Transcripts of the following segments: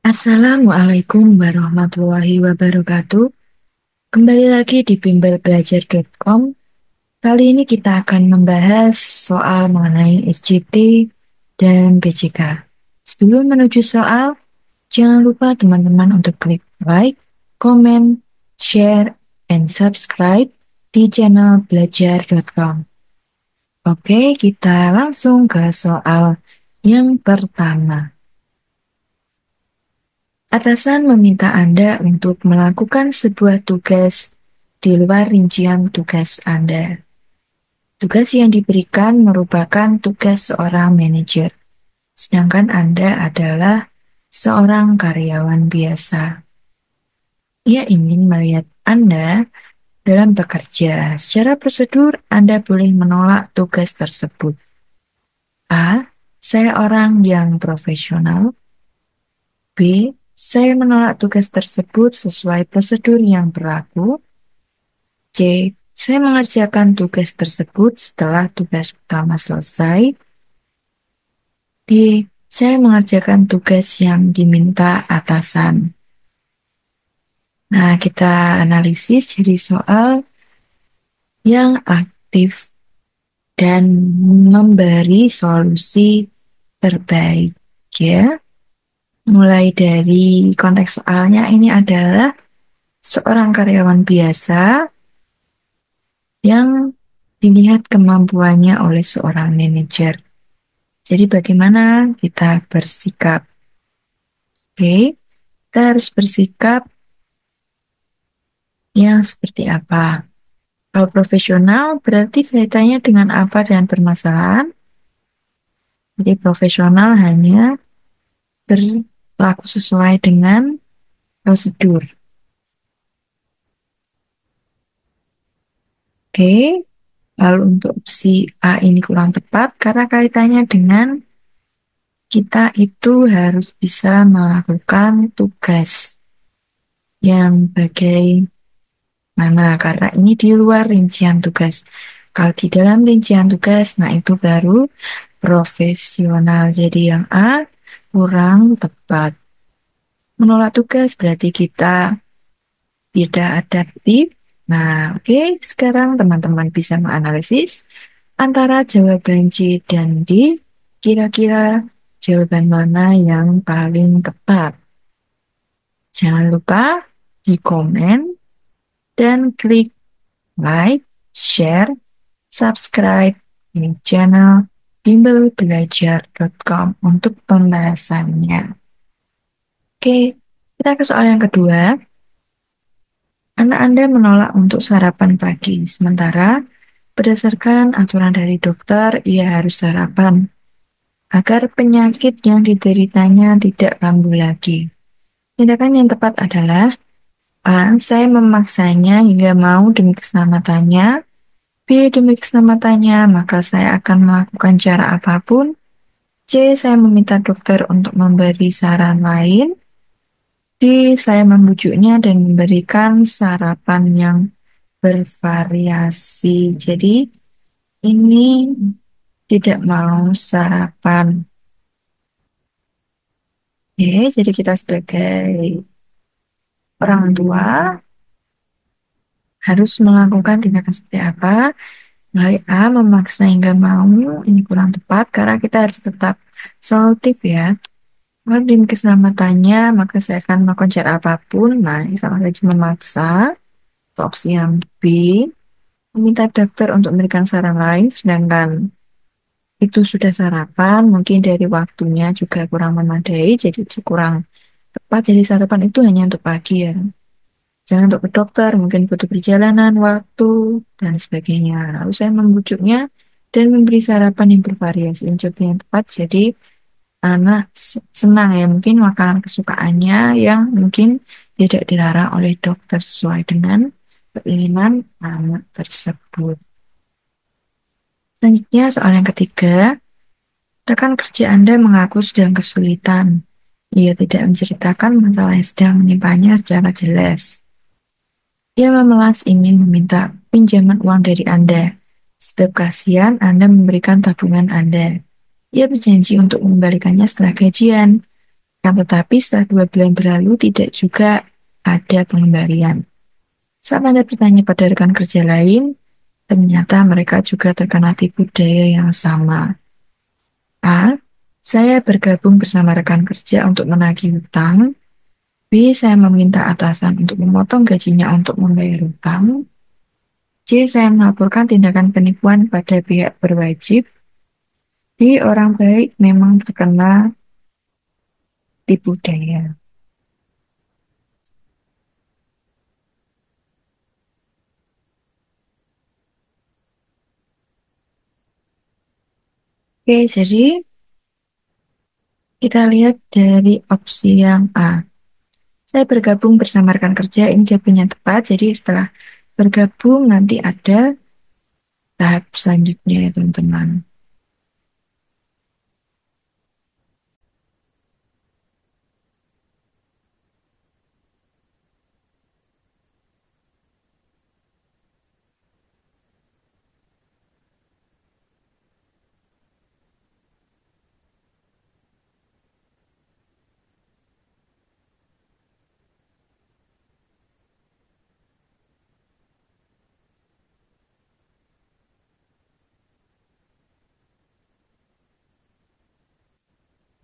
Assalamualaikum warahmatullahi wabarakatuh. Kembali lagi di bimbelbelajar.com. Kali ini kita akan membahas soal mengenai SJT dan BCK. Sebelum menuju soal, jangan lupa teman-teman untuk klik like, comment, share, and subscribe di channel belajar.com. Oke, kita langsung ke soal yang pertama. Atasan meminta Anda untuk melakukan sebuah tugas di luar rincian tugas Anda. Tugas yang diberikan merupakan tugas seorang manajer, sedangkan Anda adalah seorang karyawan biasa. Ia ingin melihat Anda dalam bekerja. Secara prosedur, Anda boleh menolak tugas tersebut. A. Saya orang yang profesional. B. Saya menolak tugas tersebut sesuai prosedur yang berlaku. C. Saya mengerjakan tugas tersebut setelah tugas utama selesai. D. Saya mengerjakan tugas yang diminta atasan. Nah, kita analisis jadi soal yang aktif dan memberi solusi terbaik, ya. Mulai dari konteks soalnya ini adalah seorang karyawan biasa yang dilihat kemampuannya oleh seorang manajer. Jadi bagaimana kita bersikap? Oke, kita harus bersikap yang seperti apa? Kalau profesional berarti kaitannya dengan apa dan permasalahan? Jadi profesional hanya berlaku sesuai dengan prosedur. Oke, lalu untuk opsi A ini kurang tepat karena kaitannya dengan kita itu harus bisa melakukan tugas yang bagaimana, karena ini di luar rincian tugas. Kalau di dalam rincian tugas, nah itu baru profesional. Jadi yang A kurang tepat. Menolak tugas berarti kita tidak adaptif. Nah, oke, sekarang teman-teman bisa menganalisis antara jawaban C dan D. Kira-kira jawaban mana yang paling tepat? Jangan lupa di komen dan klik like, share, subscribe di channel bimbelbelajar.com untuk pembahasannya. Oke, kita ke soal yang kedua. Anak Anda menolak untuk sarapan pagi, sementara berdasarkan aturan dari dokter, ia harus sarapan agar penyakit yang dideritanya tidak kambuh lagi. Tindakan yang tepat adalah A. Saya memaksanya hingga mau demi keselamatannya. B. Demi keselamatannya, maka saya akan melakukan cara apapun. C. Saya meminta dokter untuk memberi saran lain. D. Saya membujuknya dan memberikan sarapan yang bervariasi. Jadi, ini tidak mau sarapan. Oke, jadi kita sebagai orang tua harus melakukan tindakan seperti apa? Mulai A, memaksa hingga mau, ini kurang tepat karena kita harus tetap solutif ya. Kalau demi keselamatannya, maka saya akan melakukan cara apapun. Nah, ini sama saja memaksa. Opsi yang B, meminta dokter untuk memberikan saran lain, sedangkan itu sudah sarapan, mungkin dari waktunya juga kurang memadai, jadi kurang tepat. Jadi sarapan itu hanya untuk pagi ya. Jangan untuk ke dokter, mungkin butuh perjalanan, waktu, dan sebagainya. Lalu saya membujuknya dan memberi sarapan yang bervariasi. Ini jawaban yang tepat, jadi anak senang ya, mungkin makanan kesukaannya yang mungkin tidak dilarang oleh dokter sesuai dengan keinginan anak tersebut. Selanjutnya soal yang ketiga, rekan kerja Anda mengaku sedang kesulitan. Ia tidak menceritakan masalah yang sedang menimpanya secara jelas. Ia memelas ingin meminta pinjaman uang dari Anda. Sebab kasihan Anda memberikan tabungan Anda. Ia berjanji untuk mengembalikannya setelah gajian. Kan tetapi setelah 2 bulan berlalu tidak juga ada pengembalian. Saat Anda bertanya pada rekan kerja lain, ternyata mereka juga terkena tipu daya yang sama. A. Saya bergabung bersama rekan kerja untuk menagih hutang. B. Saya meminta atasan untuk memotong gajinya untuk membayar hutang. C. Saya melaporkan tindakan penipuan pada pihak berwajib. D. Orang baik memang terkena tipu daya. Oke, jadi kita lihat dari opsi yang A. Saya bergabung bersama rekan kerja, ini jawabannya tepat. Jadi setelah bergabung nanti ada tahap selanjutnya ya teman-teman.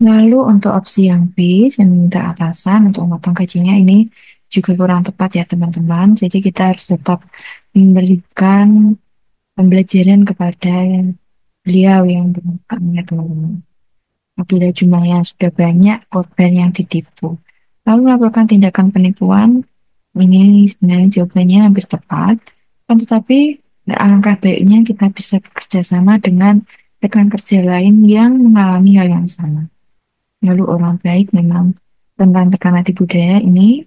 Lalu untuk opsi yang B, saya meminta atasan untuk memotong gajinya ini juga kurang tepat ya teman-teman. Jadi kita harus tetap memberikan pembelajaran kepada beliau yang berutangnya teman-teman. Apabila jumlahnya sudah banyak, korban yang ditipu. Lalu melakukan tindakan penipuan, ini sebenarnya jawabannya hampir tepat. Kan tetapi alangkah baiknya kita bisa bekerja sama dengan rekan kerja lain yang mengalami hal yang sama. Lalu orang baik memang tentang tekanan tipu daya ini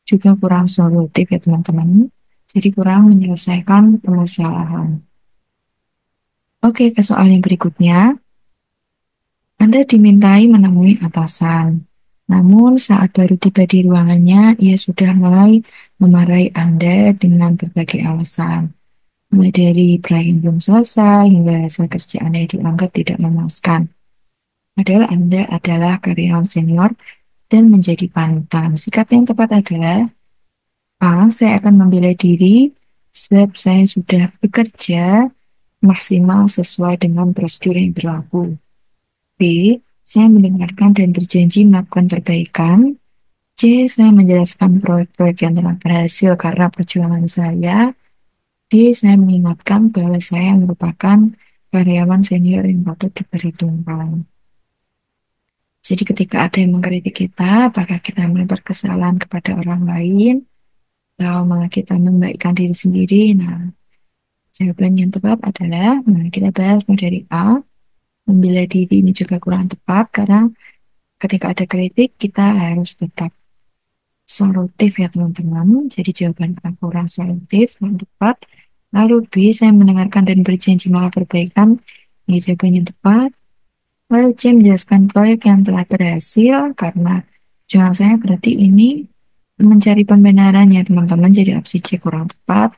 juga kurang solutif ya teman-teman. Jadi kurang menyelesaikan permasalahan. Oke, ke soal yang berikutnya. Anda dimintai menemui atasan. Namun saat baru tiba di ruangannya, ia sudah mulai memarahi Anda dengan berbagai alasan. Mulai dari proyek yang belum selesai hingga hasil kerja Anda yang dianggap tidak memuaskan. Padahal Anda adalah karyawan senior dan menjadi panutan. Sikap yang tepat adalah A. Saya akan membela diri sebab saya sudah bekerja maksimal sesuai dengan prosedur yang berlaku. B. Saya mendengarkan dan berjanji melakukan perbaikan. C. Saya menjelaskan proyek-proyek yang telah berhasil karena perjuangan saya. D. Saya mengingatkan bahwa saya merupakan karyawan senior yang patut diperhitungkan. Jadi ketika ada yang mengkritik kita, apakah kita melempar kesalahan kepada orang lain, atau malah kita membaikkan diri sendiri? Nah, jawaban yang tepat adalah, kita bahas mulai dari A, membela diri ini juga kurang tepat karena ketika ada kritik kita harus tetap solutif ya teman-teman. Jadi jawaban A kurang solutif, yang tepat. Lalu B, saya mendengarkan dan berjanji melakukan perbaikan. Ini jawaban yang tepat. Lalu C, menjelaskan proyek yang telah berhasil karena tujuan saya berarti ini mencari pembenaran ya teman-teman. Jadi opsi C kurang tepat.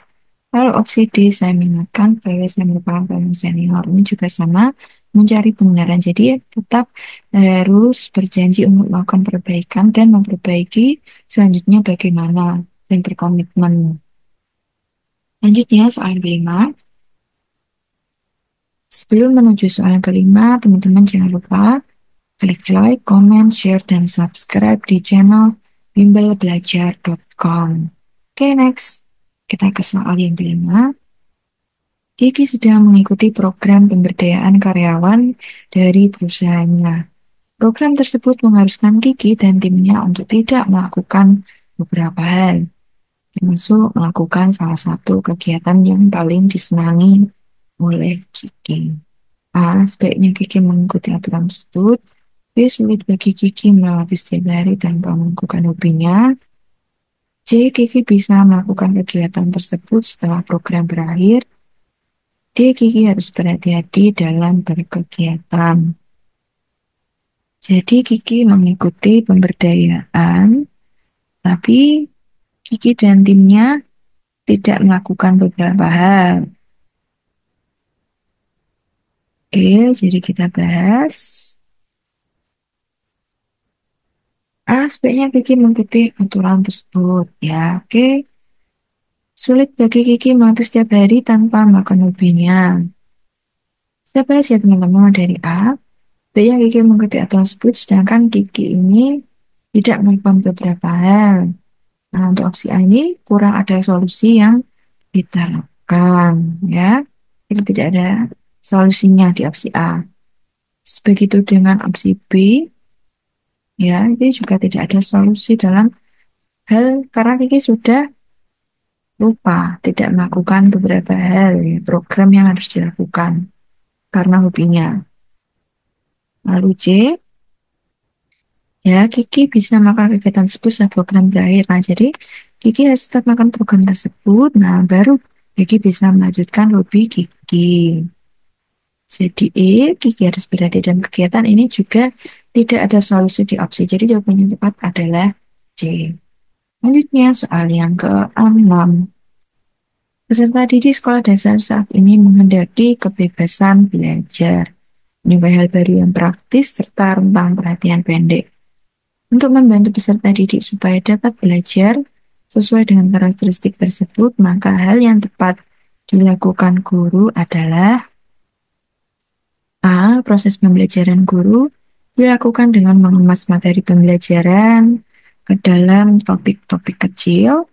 Lalu opsi D, saya mengingatkan bahwa saya merupakan pemain senior. Ini juga sama, mencari pembenaran. Jadi tetap harus berjanji untuk melakukan perbaikan dan memperbaiki selanjutnya bagaimana dan berkomitmen. Lanjutnya soal yang kelima. Sebelum menuju soal yang kelima, teman-teman jangan lupa klik like, comment, share, dan subscribe di channel bimbelbelajar.com. Oke, next. Kita ke soal yang kelima. Kiki sedang mengikuti program pemberdayaan karyawan dari perusahaannya. Program tersebut mengharuskan Kiki dan timnya untuk tidak melakukan beberapa hal, termasuk melakukan salah satu kegiatan yang paling disenangi oleh Kiki. A. Sebaiknya Kiki mengikuti aturan tersebut. B. Sulit bagi Kiki melewati setiap hari tanpa melakukan hobinya. C. Kiki bisa melakukan kegiatan tersebut setelah program berakhir. D. Kiki harus berhati-hati dalam berkegiatan. Jadi Kiki mengikuti pemberdayaan, tapi Kiki dan timnya tidak melakukan beberapa hal. Oke, jadi kita bahas. A, sebaiknya Kiki mengikuti aturan tersebut. Ya, oke. Sulit bagi Kiki mati setiap hari tanpa makan lebihnya. Kita bahas ya teman-teman dari A. Sebaiknya Kiki mengikuti aturan tersebut, sedangkan Kiki ini tidak melakukan beberapa hal. Nah, untuk opsi A ini kurang ada solusi yang kita lakukan, ya. Jadi tidak ada solusinya di opsi A. Begitu dengan opsi B, ya, ini juga tidak ada solusi dalam hal karena Kiki sudah lupa tidak melakukan beberapa hal ya, program yang harus dilakukan karena hobinya. Lalu C, ya Kiki bisa melakukan kegiatan tersebut saat program berakhir. Nah, jadi Kiki harus tetap melakukan program tersebut. Nah, baru Kiki bisa melanjutkan hobi Kiki. Jadi E, Kiki harus berhati dalam kegiatan ini juga tidak ada solusi di opsi. Jadi jawaban yang tepat adalah C. Selanjutnya soal yang ke-6. Peserta didik sekolah dasar saat ini menghendaki kebebasan belajar, menyukai hal baru yang praktis, serta rentang perhatian pendek. Untuk membantu peserta didik supaya dapat belajar sesuai dengan karakteristik tersebut, maka hal yang tepat dilakukan guru adalah A. Proses pembelajaran guru dilakukan dengan mengemas materi pembelajaran ke dalam topik-topik kecil.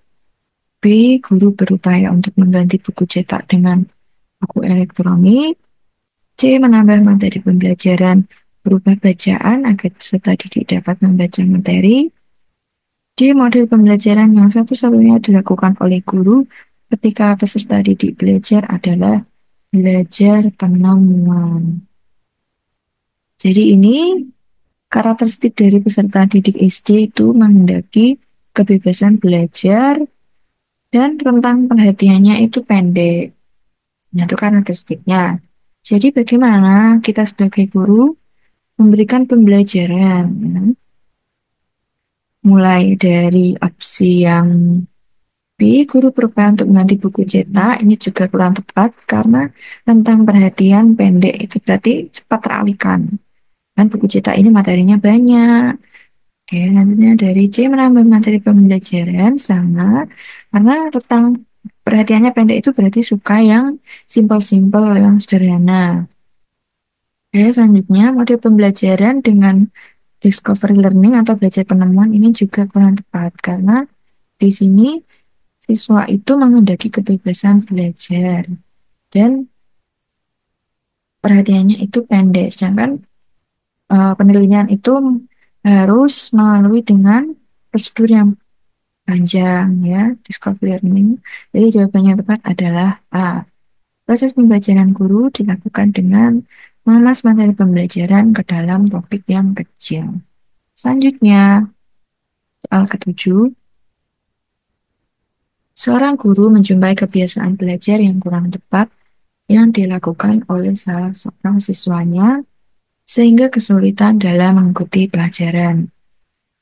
B. Guru berupaya untuk mengganti buku cetak dengan buku elektronik. C. Menambah materi pembelajaran berupa bacaan agar peserta didik dapat membaca materi. D. Model pembelajaran yang satu-satunya dilakukan oleh guru ketika peserta didik belajar adalah belajar penemuan. Jadi ini karakteristik dari peserta didik SD itu menghendaki kebebasan belajar dan rentang perhatiannya itu pendek. Nah, itu karakteristiknya. Jadi bagaimana kita sebagai guru memberikan pembelajaran, ya? Mulai dari opsi yang B, guru berupaya untuk mengganti buku cetak, ini juga kurang tepat karena rentang perhatian pendek itu berarti cepat teralihkan. Dan buku cetak ini materinya banyak. Oke, selanjutnya dari C, menambah materi pembelajaran sama karena rentang perhatiannya pendek itu berarti suka yang simpel-simpel, yang sederhana. Oke, selanjutnya model pembelajaran dengan discovery learning atau belajar penemuan ini juga kurang tepat karena di sini siswa itu menghendaki kebebasan belajar dan perhatiannya itu pendek, sedangkan penelitian itu harus melalui dengan prosedur yang panjang ya, discovery learning. Jadi jawabannya yang tepat adalah A. Proses pembelajaran guru dilakukan dengan mengemas materi pembelajaran ke dalam topik yang kecil. Selanjutnya, soal ketujuh. Seorang guru menjumpai kebiasaan belajar yang kurang tepat yang dilakukan oleh salah seorang siswanya sehingga kesulitan dalam mengikuti pelajaran.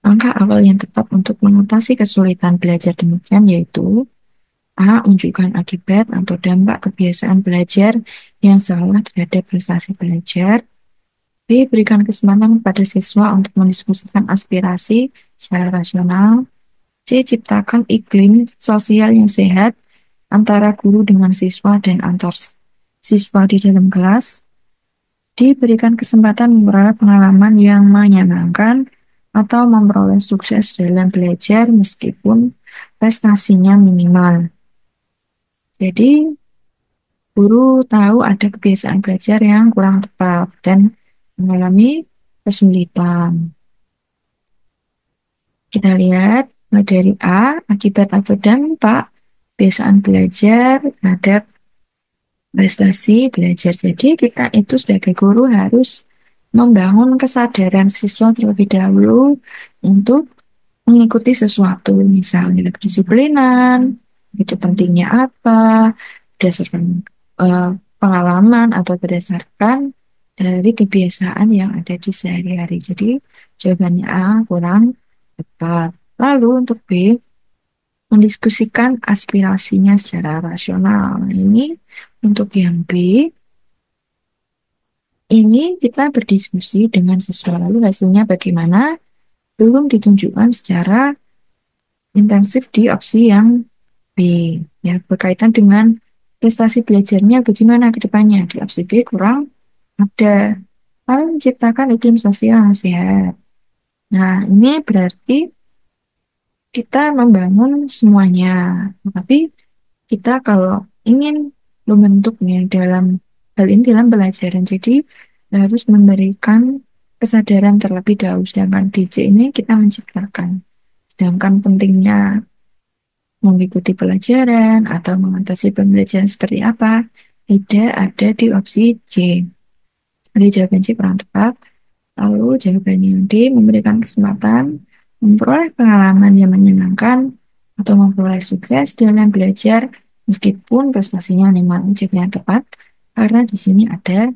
Langkah awal yang tepat untuk mengatasi kesulitan belajar demikian yaitu A. Unjukkan akibat atau dampak kebiasaan belajar yang salah terhadap prestasi belajar. B. Berikan kesempatan kepada siswa untuk mendiskusikan aspirasi secara rasional. C. Ciptakan iklim sosial yang sehat antara guru dengan siswa dan antar siswa di dalam kelas. Diberikan kesempatan memperoleh pengalaman yang menyenangkan atau memperoleh sukses dalam belajar meskipun prestasinya minimal. Jadi, guru tahu ada kebiasaan belajar yang kurang tepat dan mengalami kesulitan. Kita lihat mulai dari A, akibat atau dampak kebiasaan belajar terhadap prestasi belajar. Jadi kita itu sebagai guru harus membangun kesadaran siswa terlebih dahulu untuk mengikuti sesuatu, misalnya kedisiplinan, itu pentingnya apa, berdasarkan eh, pengalaman atau berdasarkan dari kebiasaan yang ada di sehari-hari. Jadi jawabannya A kurang tepat. Lalu untuk B, mendiskusikan aspirasinya secara rasional. Nah, ini untuk yang B, ini kita berdiskusi dengan siswa lalu hasilnya bagaimana? belum ditunjukkan secara intensif di opsi yang B. Ya, berkaitan dengan prestasi belajarnya bagaimana ke depannya. Di opsi B kurang ada. Lalu menciptakan iklim sosial yang sehat. Nah, ini berarti kita membangun semuanya. Tapi kita kalau ingin membentuknya dalam hal ini dalam pelajaran, jadi harus memberikan kesadaran terlebih dahulu. Sedangkan di C ini kita menciptakan. Sedangkan pentingnya mengikuti pelajaran atau mengatasi pembelajaran seperti apa tidak ada di opsi C. Jadi jawaban C kurang tepat. Lalu jawaban yang D memberikan kesempatan memperoleh pengalaman yang menyenangkan atau memperoleh sukses dalam belajar meskipun prestasinya memang jawaban yang tepat karena di sini ada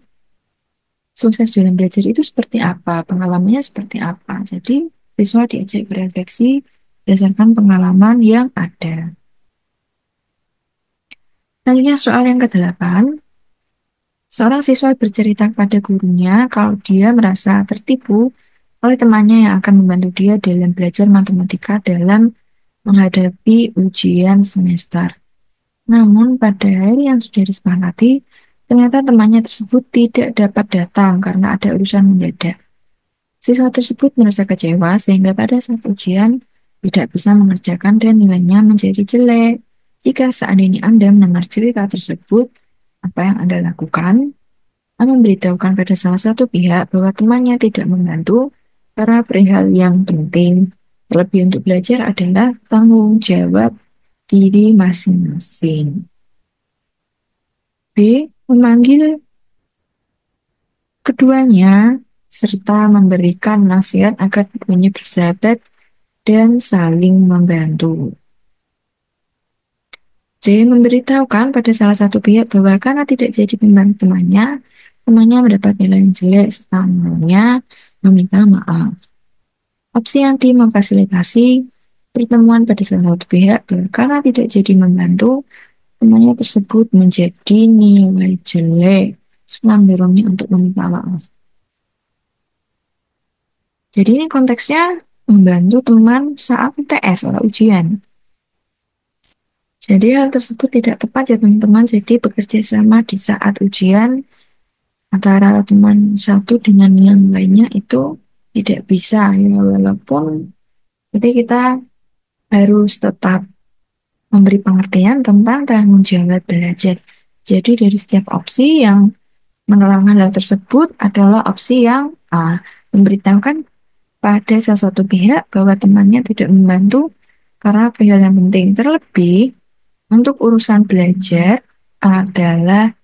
sukses dalam belajar itu seperti apa, pengalamannya seperti apa. Jadi siswa diajak berefleksi berdasarkan pengalaman yang ada. Selanjutnya soal yang ke-8. Seorang siswa bercerita kepada gurunya kalau dia merasa tertipu oleh temannya yang akan membantu dia dalam belajar matematika dalam menghadapi ujian semester. Namun pada hari yang sudah disepakati, ternyata temannya tersebut tidak dapat datang karena ada urusan mendadak. Siswa tersebut merasa kecewa sehingga pada saat ujian tidak bisa mengerjakan dan nilainya menjadi jelek. Jika seandainya Anda mendengar cerita tersebut, apa yang Anda lakukan? Memberitahukan pada salah satu pihak bahwa temannya tidak membantu karena perihal yang penting, terlebih untuk belajar adalah tanggung jawab diri masing-masing. B. Memanggil keduanya serta memberikan nasihat agar keduanya bersahabat dan saling membantu. C. Memberitahukan pada salah satu pihak bahwa karena tidak jadi membantu temannya mendapat nilai yang jelek serta maunya meminta maaf. Opsi yang D. Memfasilitasi pertemuan pada salah satu pihak bahwa karena tidak jadi membantu temannya tersebut menjadi nilai jelek serta mendorongnya untuk meminta maaf. Jadi ini konteksnya membantu teman saat UTS atau ujian. Jadi hal tersebut tidak tepat ya teman-teman. Jadi bekerja sama di saat ujian antara teman satu dengan yang lainnya itu tidak bisa ya, walaupun jadi kita harus tetap memberi pengertian tentang tanggung jawab belajar. Jadi dari setiap opsi yang menerangkan hal tersebut adalah opsi yang A, memberitahukan pada salah satu pihak bahwa temannya tidak membantu karena perihal yang penting. Terlebih untuk urusan belajar adalah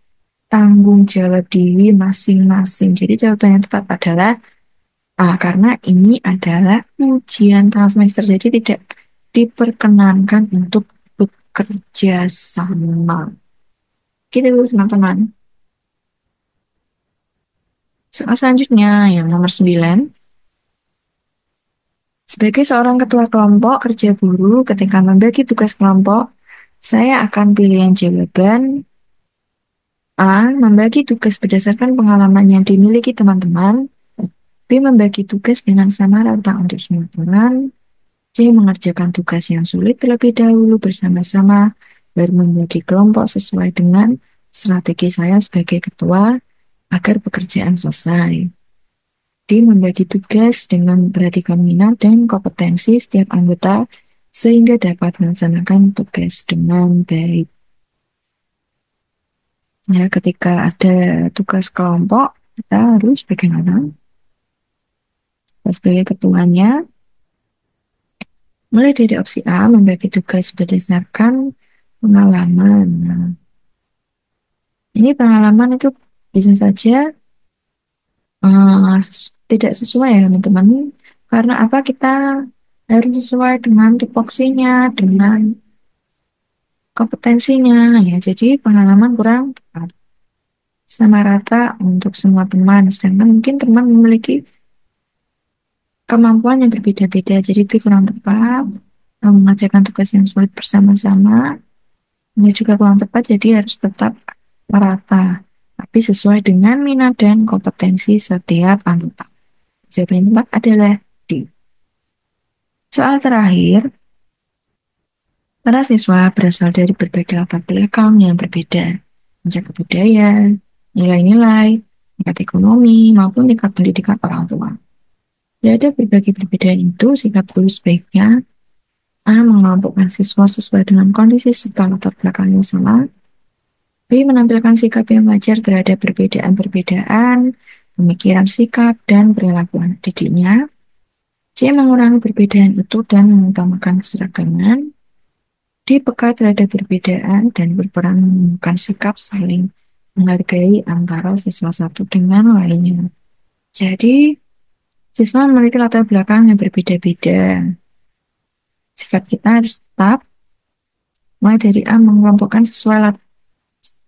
tanggung jawab diri masing-masing. Jadi jawaban yang tepat adalah A, karena ini adalah ujian tengah semester, jadi tidak diperkenankan untuk bekerja sama. Gitu teman-teman. Soal selanjutnya yang nomor 9. Sebagai seorang ketua kelompok kerja guru, ketika membagi tugas kelompok, saya akan pilih yang jawaban A. Membagi tugas berdasarkan pengalaman yang dimiliki teman-teman. B. Membagi tugas dengan sama rata untuk semua teman. C. Mengerjakan tugas yang sulit terlebih dahulu bersama-sama, baru membagi kelompok sesuai dengan strategi saya sebagai ketua agar pekerjaan selesai. D. Membagi tugas dengan memperhatikan minat dan kompetensi setiap anggota sehingga dapat melaksanakan tugas dengan baik. Ya, ketika ada tugas kelompok, kita harus bagaimana? Sebagai ketuanya, mulai dari opsi A, membagi tugas berdasarkan pengalaman. Nah, ini pengalaman itu bisa saja tidak sesuai ya teman-teman. Karena apa kita harus sesuai dengan tupoksinya, dengan kompetensinya ya. Jadi pengalaman kurang tepat. Sama rata untuk semua teman. Sedangkan mungkin teman memiliki kemampuan yang berbeda-beda. Jadi B kurang tepat. Mengerjakan tugas yang sulit bersama-sama. Ini juga kurang tepat. Jadi harus tetap merata. Tapi sesuai dengan minat dan kompetensi setiap anggota. Jawaban yang tepat adalah D. Soal terakhir, para siswa berasal dari berbagai latar belakang yang berbeda, menjaga budaya, nilai-nilai, tingkat ekonomi, maupun tingkat pendidikan orang tua. Dari berbagai perbedaan itu, sikap guru sebaiknya A. Mengelompokkan siswa sesuai dengan kondisi serta latar belakang yang sama. B. Menampilkan sikap yang wajar terhadap perbedaan-perbedaan, pemikiran sikap, dan perilaku anak didiknya. C. Mengurangi perbedaan itu dan mengutamakan keseragaman. D. Peka terhadap perbedaan dan berperan menemukan sikap saling menghargai antara siswa satu dengan lainnya. Jadi, siswa memiliki latar belakang yang berbeda-beda. Sikap kita harus tetap mulai dari A. Mengelompokkan sesuai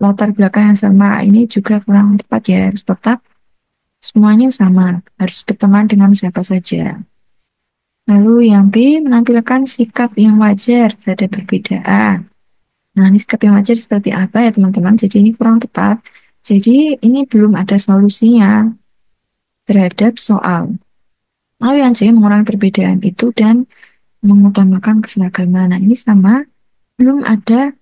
latar belakang yang sama. Ini juga kurang tepat ya, harus tetap semuanya sama, harus berteman dengan siapa saja. Lalu yang B, menampilkan sikap yang wajar terhadap perbedaan. Nah, ini sikap yang wajar seperti apa ya teman-teman? Jadi ini kurang tepat. Jadi ini belum ada solusinya terhadap soal. Lalu yang C, mengurangi perbedaan itu dan mengutamakan keseragaman. Nah, ini sama, belum ada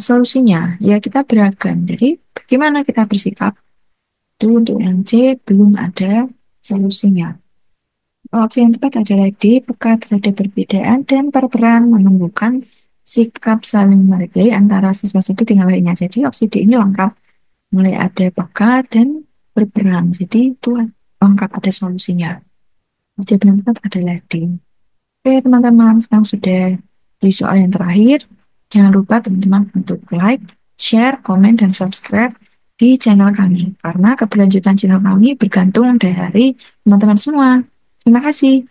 solusinya. Ya, kita beragam. Jadi, bagaimana kita bersikap? Itu untuk yang C, belum ada solusinya. Opsi yang tepat adalah D, peka terhadap perbedaan dan berperan menumbuhkan sikap saling menghargai antara siswa satu dengan lainnya. Jadi opsi D ini lengkap, mulai ada peka dan berperan. Jadi itu lengkap, ada solusinya. Opsi yang tepat adalah D. Oke teman-teman, sekarang sudah di soal yang terakhir. Jangan lupa teman-teman untuk like, share, komen, dan subscribe di channel kami. Karena keberlanjutan channel kami bergantung dari teman-teman semua. Terima kasih.